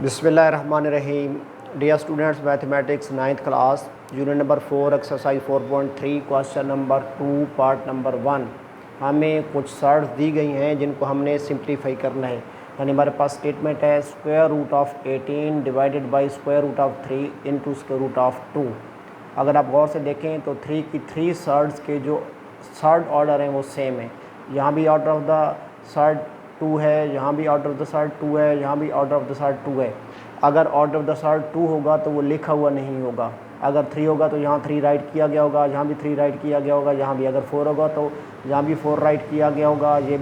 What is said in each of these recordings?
बिस्मिल्लाहिर्रहमानिर्रहीम। Dear students, mathematics 9th class, unit number 4, exercise 4.3, question number 2, part number 1। हमें कुछ shirts दी गई हैं जिनको हमने सिंप्लीफाई करना है। यानी हमारे पास स्टेटमेंट है square root of 18 divided by square root of 3 into square root of 2। अगर आप गौर से देखें तो 3 की 3 सर्ट्स के जो सर्ट ऑर्डर हैं वो सेम है। यहाँ भी ऑर्डर ऑफ द सर्ट 2 है, यहाँ भी ऑर्डर ऑफ द सर्ट 2 है, यहाँ भी ऑर्डर ऑफ द सर्ट 2 है। अगर ऑर्डर ऑफ द सर्ट 2 होगा तो वो लिखा हुआ नहीं होगा। अगर 3 होगा तो यहाँ 3 राइट किया गया होगा, यहाँ भी 3 राइट किया गया होगा, यहाँ भी अगर 4 होगा तो यहाँ भी 4 राइट किया गया होगा, यहाँ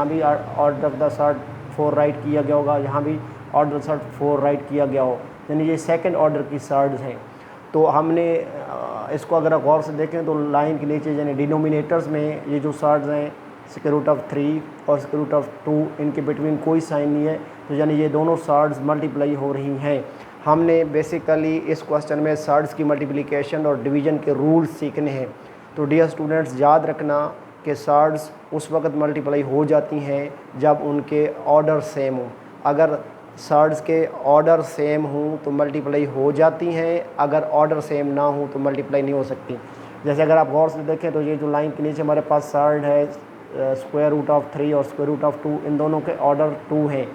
भी order of the surd 4 write किया गया होगा, यहाँ भी ऑर्डर सर्ट 4 राइट किया गया हो। यानी ये सेकेंड ऑर्डर की सर्ट्स हैं। तो हमने इसको अगर गौर से देखें तो लाइन के नीचे यानी डिनोमिनेटर्स में ये जो सर्ट्स हैं स्क्वायर रूट ऑफ 3 और स्क्वायर रूट ऑफ 2, इनके बिटवीन कोई साइन नहीं है, तो यानी ये दोनों सर्ट्स मल्टीप्लाई हो रही हैं। हमने बेसिकली इस क्वेश्चन में सर्ट्स की मल्टीप्लिकेशन और डिवीज़न के रूल्स सीखने हैं। तो डियर स्टूडेंट्स, याद रखना कि सर्ट्स उस वक्त मल्टीप्लाई हो जाती हैं जब उनके ऑर्डर सेम हो। अगर सर्ट्स के ऑर्डर सेम हों तो मल्टीप्लाई हो जाती हैं, अगर ऑर्डर सेम ना हो तो मल्टीप्लाई नहीं हो सकती। जैसे अगर आप गौर से देखें तो ये जो लाइन के नीचे हमारे पास सर्ट है स्क्वायर रूट ऑफ 3 और स्क्वायर रूट ऑफ 2, इन दोनों के ऑर्डर 2 हैं।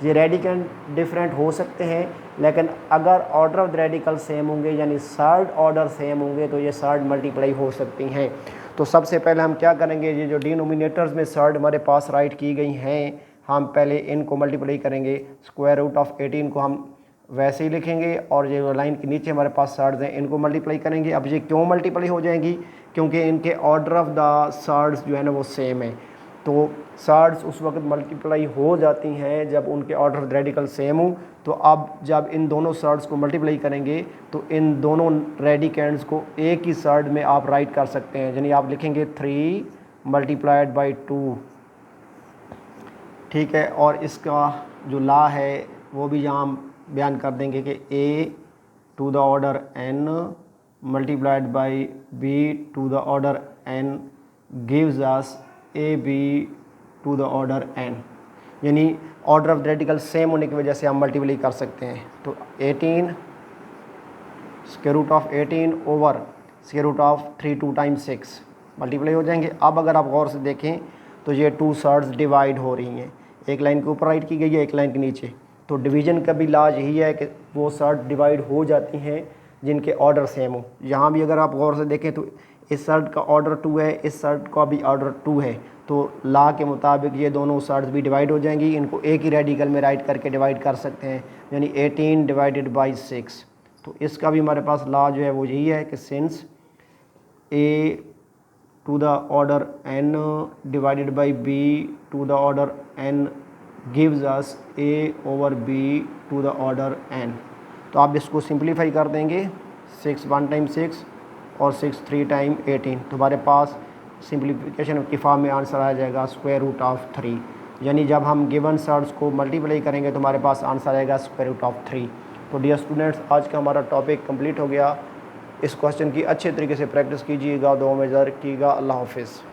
ये रेडिकल डिफरेंट हो सकते हैं, लेकिन अगर order of the radical same होंगे यानी सर्ट ऑर्डर सेम होंगे तो ये सर्ट मल्टीप्लाई हो सकती हैं। तो सबसे पहले हम क्या करेंगे, ये जो डिनोमिनेटर्स में सर्ट हमारे पास राइट की गई हैं, हम पहले इनको मल्टीप्लाई करेंगे। स्क्वायर रूट ऑफ 18 को हम वैसे ही लिखेंगे और ये लाइन के नीचे हमारे पास सर्ट्स हैं, इनको मल्टीप्लाई करेंगे। अब ये क्यों मल्टीप्लाई हो जाएंगी, क्योंकि इनके ऑर्डर ऑफ द सर्ट्स जो है ना वो सेम है। तो सर्ट्स उस वक्त मल्टीप्लाई हो जाती हैं जब उनके ऑर्डर ऑफ रेडिकल सेम हो। तो अब जब इन दोनों सर्ट्स को मल्टीप्लाई करेंगे तो इन दोनों रेडिकेंड्स को एक ही सर्ट में आप राइट कर सकते हैं। यानी आप लिखेंगे 3 मल्टीप्लाइड बाई 2, ठीक है। और इसका जो ला है वो भी यहाँ बयान कर देंगे कि a to the order n multiplied by b to the order n gives us ab to the order n। यानी ऑर्डर ऑफ रेडिकल सेम होने की वजह से हम मल्टीप्लाई कर सकते हैं। तो 18 square root of 18 over square root of 3 2 times 6 multiply हो जाएंगे। अब अगर आप गौर से देखें तो ये 2 सर्ट्स डिवाइड हो रही हैं, एक लाइन के ऊपर राइट की गई है, एक लाइन के नीचे। तो डिवीज़न का भी लाज यही है कि वो सर्ट डिवाइड हो जाती हैं जिनके ऑर्डर सेम हो। यहाँ भी अगर आप गौर से देखें तो इस सर्ट का ऑर्डर 2 है, इस सर्ट का भी ऑर्डर 2 है। तो ला के मुताबिक ये दोनों सर्ट्स भी डिवाइड हो जाएंगी। इनको एक ही रेडिकल में राइट करके डिवाइड कर सकते हैं, यानी 18 डिवाइडेड बाई 6। तो इसका भी हमारे पास ला जो है वो यही है कि since a to the order n divided by b to the order n gives us a over b to the order n। तो आप इसको सिंप्लीफाई कर देंगे, 6 1 टाइम 6 और 6 3 टाइम 18। तो हमारे पास सिंप्लीफिकेशन की फॉर्म में आंसर आ जाएगा स्क्वायर रूट ऑफ 3। यानी जब हम गिवन सर्ट्स को मल्टीप्लाई करेंगे तो हमारे पास आंसर आएगा स्क्वायर रूट ऑफ 3। तो डियर स्टूडेंट्स, आज का हमारा टॉपिक कंप्लीट हो गया। इस क्वेश्चन की अच्छे तरीके से प्रैक्टिस कीजिएगा, दुआ में याद रखिएगा। अल्लाह हाफिज़।